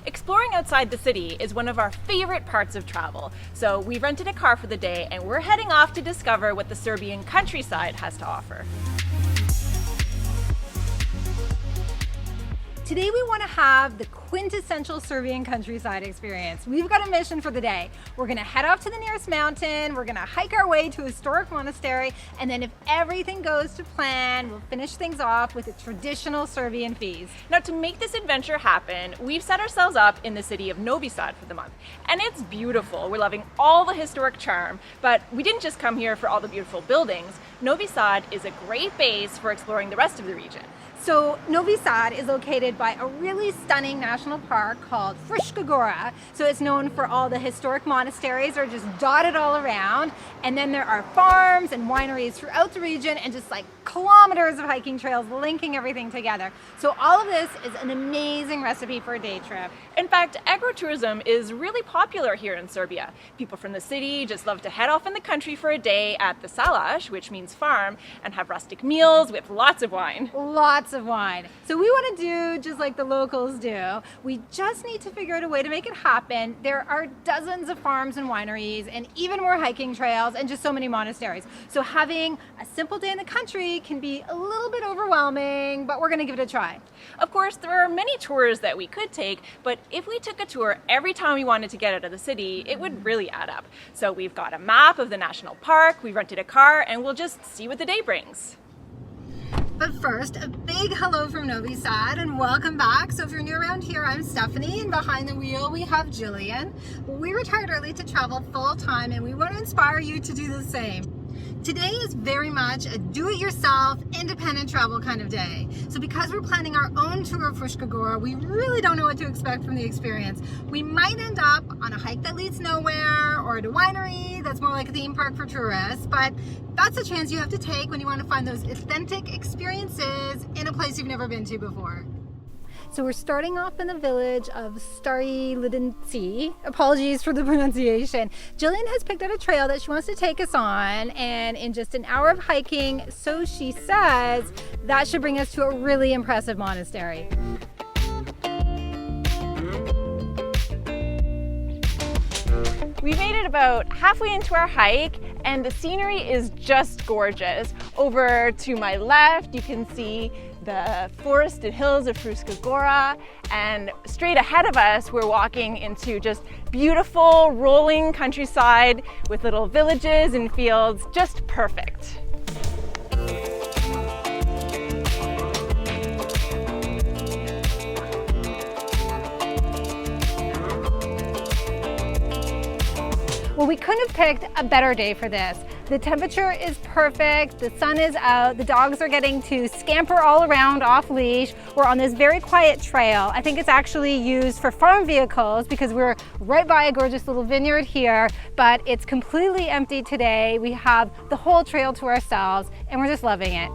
Exploring outside the city is one of our favorite parts of travel, so we rented a car for the day and we're heading off to discover what the Serbian countryside has to offer. Today we want to have the quintessential Serbian countryside experience. We've got a mission for the day. We're going to head off to the nearest mountain, we're going to hike our way to a historic monastery, and then if everything goes to plan, we'll finish things off with a traditional Serbian feast. Now, to make this adventure happen, we've set ourselves up in the city of Novi Sad for the month. And it's beautiful. We're loving all the historic charm, but we didn't just come here for all the beautiful buildings. Novi Sad is a great base for exploring the rest of the region. So Novi Sad is located by a really stunning national park called Fruška Gora. So it's known for all the historic monasteries are just dotted all around. And then there are farms and wineries throughout the region and just like kilometers of hiking trails linking everything together. So all of this is an amazing recipe for a day trip. In fact, agritourism is really popular here in Serbia. People from the city just love to head off in the country for a day at the salash, which means farm, and have rustic meals with lots of wine. Lots of wine. So we want to do just like the locals do. We just need to figure out a way to make it happen. There are dozens of farms and wineries and even more hiking trails and just so many monasteries. So having a simple day in the country can be a little bit overwhelming, but we're going to give it a try. Of course, there are many tours that we could take, but if we took a tour every time we wanted to get out of the city, it would really add up. So we've got a map of the national park, we rented a car, and we'll just see what the day brings. But first, a big hello from Novi Sad and welcome back. So if you're new around here, I'm Stephanie, and behind the wheel we have Jillian. We retired early to travel full time and we want to inspire you to do the same. Today is very much a do-it-yourself, independent travel kind of day. So because we're planning our own tour of Fruška Gora, we really don't know what to expect from the experience. We might end up on a hike that leads nowhere or at a winery that's more like a theme park for tourists, but that's a chance you have to take when you want to find those authentic experiences in a place you've never been to before. So we're starting off in the village of Stari Lidinci. Apologies for the pronunciation. Jillian has picked out a trail that she wants to take us on, and in just an hour of hiking, so she says, that should bring us to a really impressive monastery. We made it about halfway into our hike and the scenery is just gorgeous. Over to my left, you can see the forested hills of Fruška Gora, and straight ahead of us, we're walking into just beautiful rolling countryside with little villages and fields, just perfect. Well, we couldn't have picked a better day for this. The temperature is perfect, the sun is out, the dogs are getting to scamper all around off leash. We're on this very quiet trail. I think it's actually used for farm vehicles because we're right by a gorgeous little vineyard here, but it's completely empty today. We have the whole trail to ourselves and we're just loving it.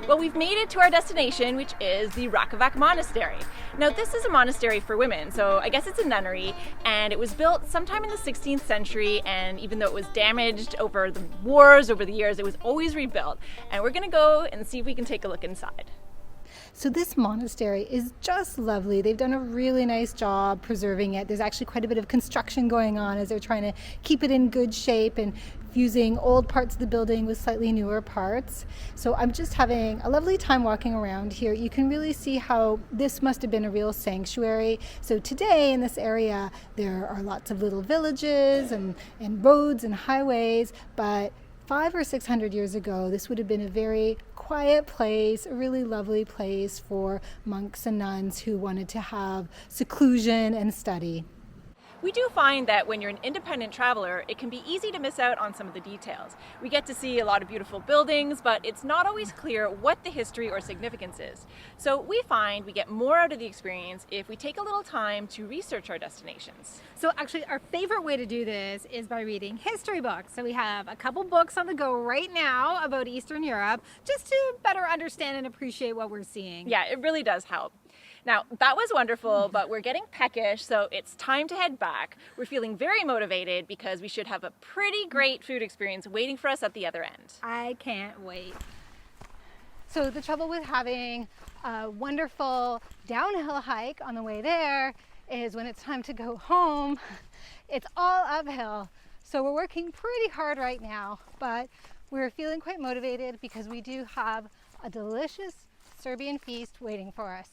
Well, we've made it to our destination, which is the Rakovac Monastery. Now, this is a monastery for women, so I guess it's a nunnery, and it was built sometime in the 16th century, and even though it was damaged over the wars over the years, it was always rebuilt. And we're gonna go and see if we can take a look inside. So this monastery is just lovely. They've done a really nice job preserving it. There's actually quite a bit of construction going on as they're trying to keep it in good shape and fusing old parts of the building with slightly newer parts. So I'm just having a lovely time walking around here. You can really see how this must have been a real sanctuary. So today in this area, there are lots of little villages and roads and highways, but 500 or 600 years ago, this would have been a very quiet place, a really lovely place for monks and nuns who wanted to have seclusion and study. We do find that when you're an independent traveler, it can be easy to miss out on some of the details. We get to see a lot of beautiful buildings, but it's not always clear what the history or significance is. So we find we get more out of the experience if we take a little time to research our destinations. So actually our favorite way to do this is by reading history books. So we have a couple books on the go right now about Eastern Europe, just to better understand and appreciate what we're seeing. Yeah, it really does help. Now, that was wonderful, but we're getting peckish, so it's time to head back. We're feeling very motivated because we should have a pretty great food experience waiting for us at the other end. I can't wait. So the trouble with having a wonderful downhill hike on the way there is when it's time to go home, it's all uphill. So we're working pretty hard right now, but we're feeling quite motivated because we do have a delicious Serbian feast waiting for us.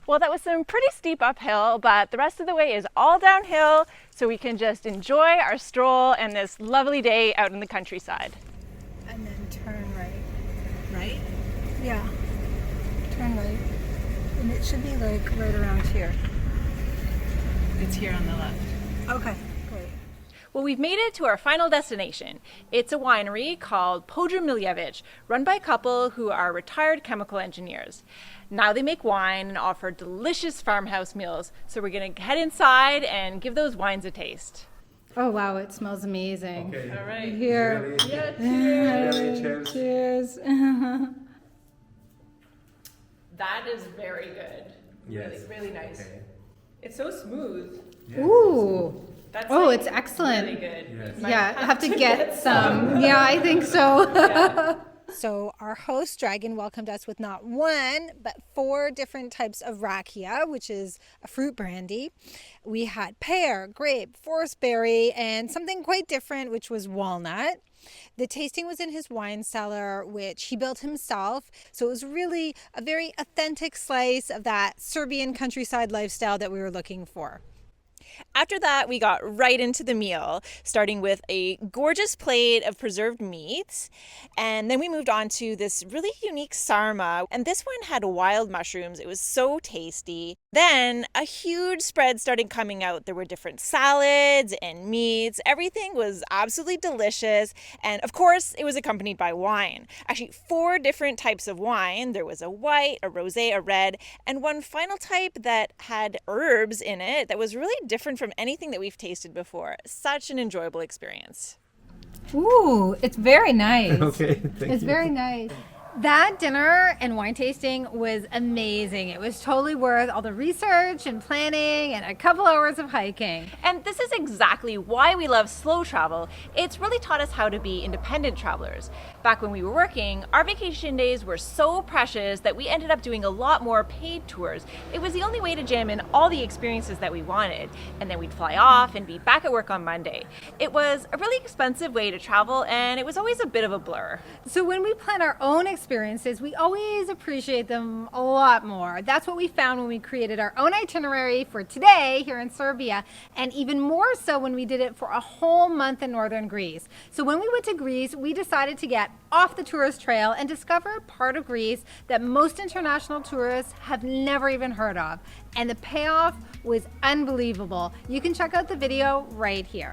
Well, that was some pretty steep uphill, but the rest of the way is all downhill, so we can just enjoy our stroll and this lovely day out in the countryside. And then turn right. Right? Yeah, turn right. And it should be like right around here. It's here on the left. Okay, great. Well, we've made it to our final destination. It's a winery called Podrum Miljevic, run by a couple who are retired chemical engineers. Now they make wine and offer delicious farmhouse meals, so we're gonna head inside and give those wines a taste. Oh wow, it smells amazing. Okay. All right. Here. Yeah, cheers. Cheers. Cheers. That is very good. Yes. Really nice. Okay. It's so smooth. Yes. Ooh. That's Oh, like it's excellent. really good. Yes. Yeah, I have to get some. Yeah, I think so. So our host Dragon welcomed us with not one, but 4 different types of rakia, which is a fruit brandy. We had pear, grape, forest berry, and something quite different, which was walnut. The tasting was in his wine cellar, which he built himself. So it was really a very authentic slice of that Serbian countryside lifestyle that we were looking for. After that, we got right into the meal, starting with a gorgeous plate of preserved meats. And then we moved on to this really unique sarma. And this one had wild mushrooms. It was so tasty. Then a huge spread started coming out. There were different salads and meats. Everything was absolutely delicious. And of course, it was accompanied by wine. Actually, 4 different types of wine. There was a white, a rosé, a red, and one final type that had herbs in it that was really different from anything that we've tasted before. Such an enjoyable experience. Ooh, it's very nice. Okay. Thank It's you. very nice. That dinner and wine tasting was amazing. It was totally worth all the research and planning and a couple hours of hiking. And this is exactly why we love slow travel. It's really taught us how to be independent travelers. Back when we were working, our vacation days were so precious that we ended up doing a lot more paid tours. It was the only way to jam in all the experiences that we wanted. And then we'd fly off and be back at work on Monday. It was a really expensive way to travel, and it was always a bit of a blur. So when we plan our own experiences, we always appreciate them a lot more. That's what we found when we created our own itinerary for today here in Serbia, and even more so when we did it for a whole month in northern Greece. So when we went to Greece, we decided to get off the tourist trail and discover a part of Greece that most international tourists have never even heard of. And the payoff was unbelievable. You can check out the video right here.